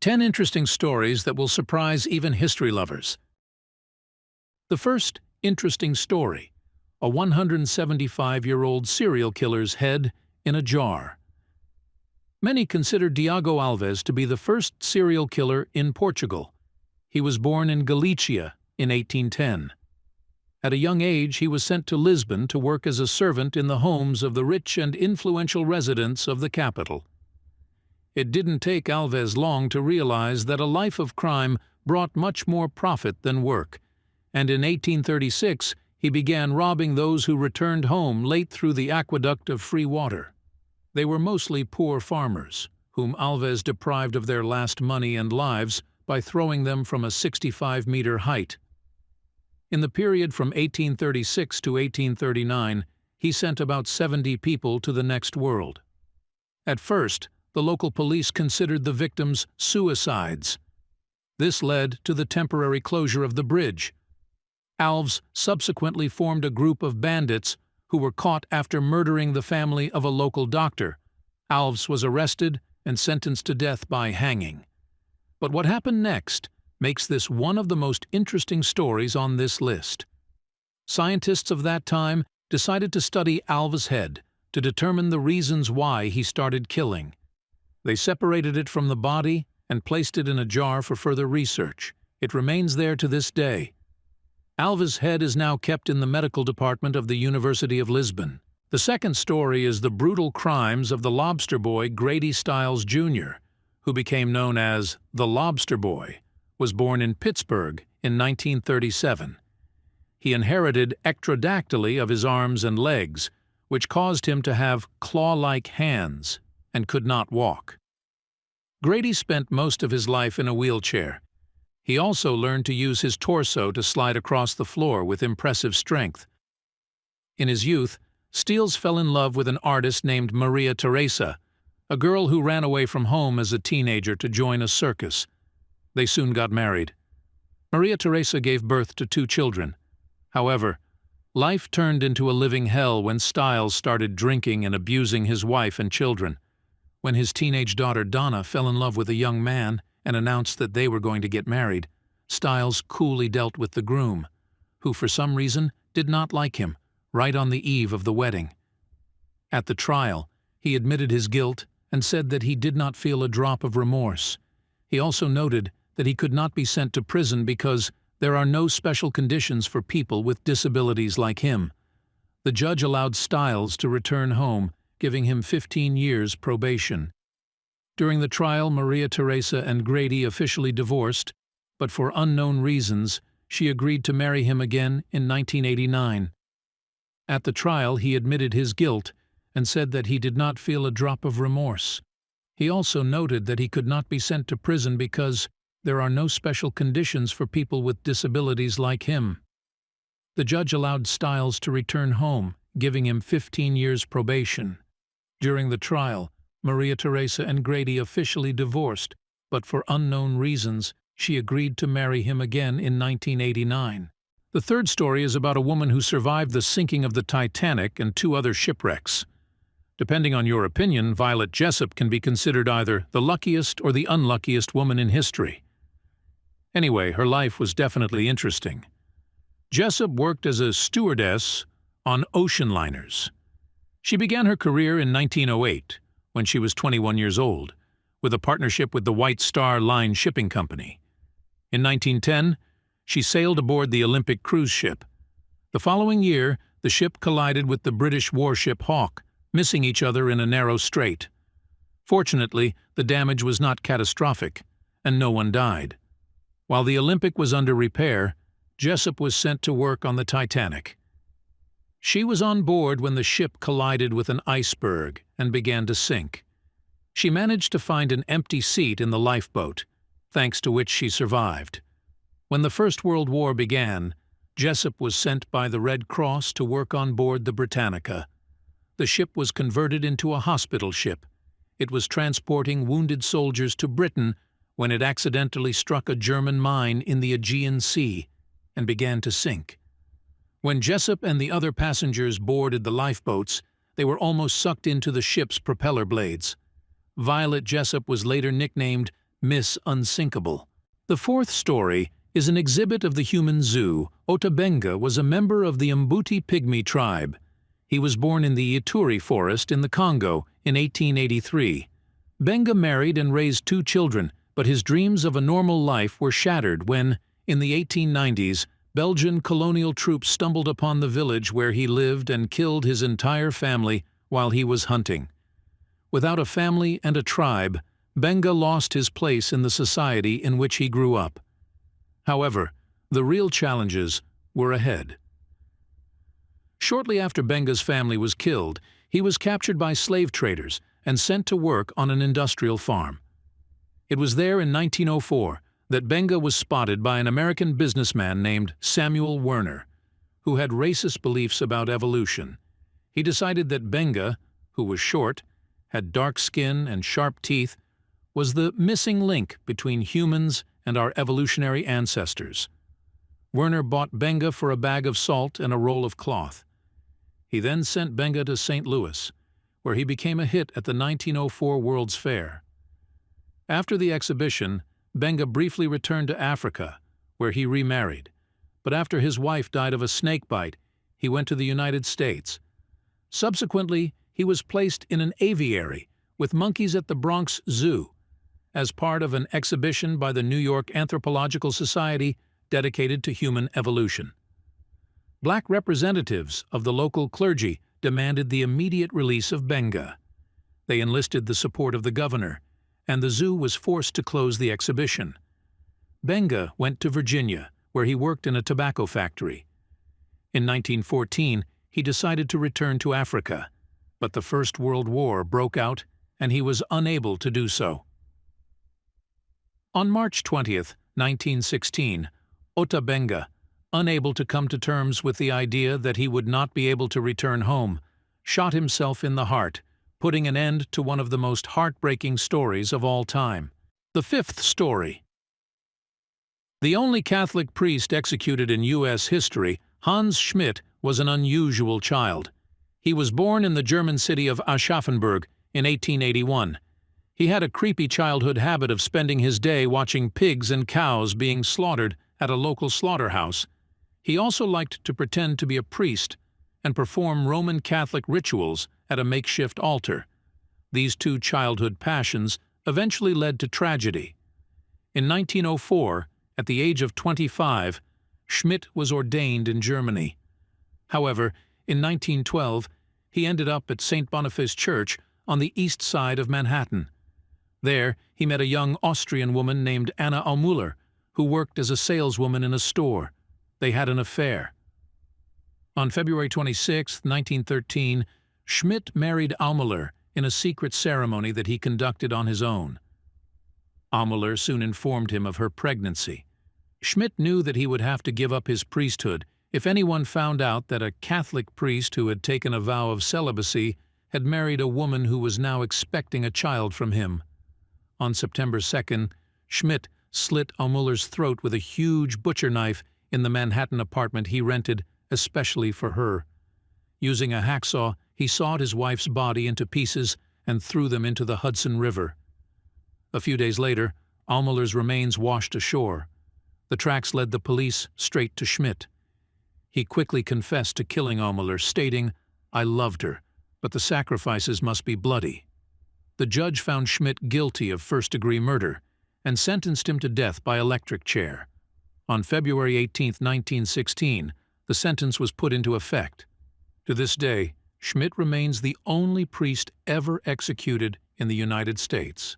10 interesting stories that will surprise even history lovers. The first interesting story: a 175-year-old serial killer's head in a jar. Many consider Diogo Alves to be the first serial killer in Portugal. He was born in Galicia in 1810. At a young age, he was sent to Lisbon to work as a servant in the homes of the rich and influential residents of the capital. It didn't take Alves long to realize that a life of crime brought much more profit than work, and in 1836 he began robbing those who returned home late through the aqueduct of free water. They were mostly poor farmers, whom Alves deprived of their last money and lives by throwing them from a 65-meter height. In the period from 1836 to 1839, he sent about 70 people to the next world. At first, the local police considered the victims suicides. This led to the temporary closure of the bridge. Alves subsequently formed a group of bandits who were caught after murdering the family of a local doctor. Alves was arrested and sentenced to death by hanging. But what happened next makes this one of the most interesting stories on this list. Scientists of that time decided to study Alves' head to determine the reasons why he started killing. They separated it from the body and placed it in a jar for further research. It remains there to this day. Alves' head is now kept in the medical department of the University of Lisbon. The second story is the brutal crimes of the lobster boy Grady Stiles Jr., who became known as the Lobster Boy, was born in Pittsburgh in 1937. He inherited ectrodactyly of his arms and legs, which caused him to have claw-like hands and could not walk. Grady spent most of his life in a wheelchair. He also learned to use his torso to slide across the floor with impressive strength. In his youth, Stiles fell in love with an artist named Maria Teresa, a girl who ran away from home as a teenager to join a circus. They soon got married. Maria Teresa gave birth to 2 children. However, life turned into a living hell when Stiles started drinking and abusing his wife and children. When his teenage daughter Donna fell in love with a young man and announced that they were going to get married, Stiles coolly dealt with the groom, who for some reason did not like him, right on the eve of the wedding. At the trial, he admitted his guilt and said that he did not feel a drop of remorse. He also noted that he could not be sent to prison because there are no special conditions for people with disabilities like him. The judge allowed Stiles to return home, giving him 15 years probation. During the trial, Maria Teresa and Grady officially divorced, but for unknown reasons, she agreed to marry him again in 1989. At the trial, he admitted his guilt and said that he did not feel a drop of remorse. He also noted that he could not be sent to prison because there are no special conditions for people with disabilities like him. The judge allowed Stiles to return home, giving him 15 years probation. During the trial, Maria Teresa and Grady officially divorced, but for unknown reasons, she agreed to marry him again in 1989. The third story is about a woman who survived the sinking of the Titanic and 2 other shipwrecks. Depending on your opinion, Violet Jessop can be considered either the luckiest or the unluckiest woman in history. Anyway, her life was definitely interesting. Jessop worked as a stewardess on ocean liners. She began her career in 1908, when she was 21 years old, with a partnership with the White Star Line Shipping Company. In 1910, she sailed aboard the Olympic cruise ship. The following year, the ship collided with the British warship Hawke, missing each other in a narrow strait. Fortunately, the damage was not catastrophic, and no one died. While the Olympic was under repair, Jessop was sent to work on the Titanic. She was on board when the ship collided with an iceberg and began to sink. She managed to find an empty seat in the lifeboat, thanks to which she survived. When the First World War began, Jessop was sent by the Red Cross to work on board the Britannica. The ship was converted into a hospital ship. It was transporting wounded soldiers to Britain when it accidentally struck a German mine in the Aegean Sea and began to sink. When Jessop and the other passengers boarded the lifeboats, they were almost sucked into the ship's propeller blades. Violet Jessop was later nicknamed Miss Unsinkable. The fourth story is an exhibit of the human zoo. Otabenga was a member of the Mbuti Pygmy tribe. He was born in the Ituri forest in the Congo in 1883. Benga married and raised 2 children, but his dreams of a normal life were shattered when, in the 1890s, Belgian colonial troops stumbled upon the village where he lived and killed his entire family while he was hunting. Without a family and a tribe, Benga lost his place in the society in which he grew up. However, the real challenges were ahead. Shortly after Benga's family was killed, he was captured by slave traders and sent to work on an industrial farm. It was there in 1904 that Benga was spotted by an American businessman named Samuel Werner, who had racist beliefs about evolution. He decided that Benga, who was short, had dark skin and sharp teeth, was the missing link between humans and our evolutionary ancestors. Werner bought Benga for a bag of salt and a roll of cloth. He then sent Benga to St. Louis, where he became a hit at the 1904 World's Fair. After the exhibition, Benga briefly returned to Africa, where he remarried. But after his wife died of a snake bite, he went to the United States. Subsequently, he was placed in an aviary with monkeys at the Bronx Zoo as part of an exhibition by the New York Anthropological Society dedicated to human evolution. Black representatives of the local clergy demanded the immediate release of Benga. They enlisted the support of the governor, and the zoo was forced to close the exhibition. Benga went to Virginia, where he worked in a tobacco factory. In 1914, he decided to return to Africa, but the First World War broke out and he was unable to do so. On March 20, 1916, Otabenga, unable to come to terms with the idea that he would not be able to return home, shot himself in the heart, putting an end to one of the most heartbreaking stories of all time. The fifth story. The only Catholic priest executed in U.S. history, Hans Schmidt, was an unusual child. He was born in the German city of Aschaffenburg in 1881. He had a creepy childhood habit of spending his day watching pigs and cows being slaughtered at a local slaughterhouse. He also liked to pretend to be a priest and perform Roman Catholic rituals at a makeshift altar. These 2 childhood passions eventually led to tragedy. In 1904, at the age of 25, Schmidt was ordained in Germany. However, in 1912, he ended up at St. Boniface Church on the east side of Manhattan. There, he met a young Austrian woman named Anna Aumüller, who worked as a saleswoman in a store. They had an affair. On February 26, 1913, Schmidt married Aumüller in a secret ceremony that he conducted on his own. Aumüller soon informed him of her pregnancy. Schmidt knew that he would have to give up his priesthood if anyone found out that a Catholic priest who had taken a vow of celibacy had married a woman who was now expecting a child from him. On September 2nd, Schmidt slit Aumüller's throat with a huge butcher knife in the Manhattan apartment he rented especially for her. Using a hacksaw, he sawed his wife's body into pieces and threw them into the Hudson River. A few days later, Aumüller's remains washed ashore. The tracks led the police straight to Schmidt. He quickly confessed to killing Aumüller, stating, "I loved her, but the sacrifices must be bloody." The judge found Schmidt guilty of first-degree murder and sentenced him to death by electric chair. On February 18, 1916, the sentence was put into effect. To this day, Schmidt remains the only priest ever executed in the United States.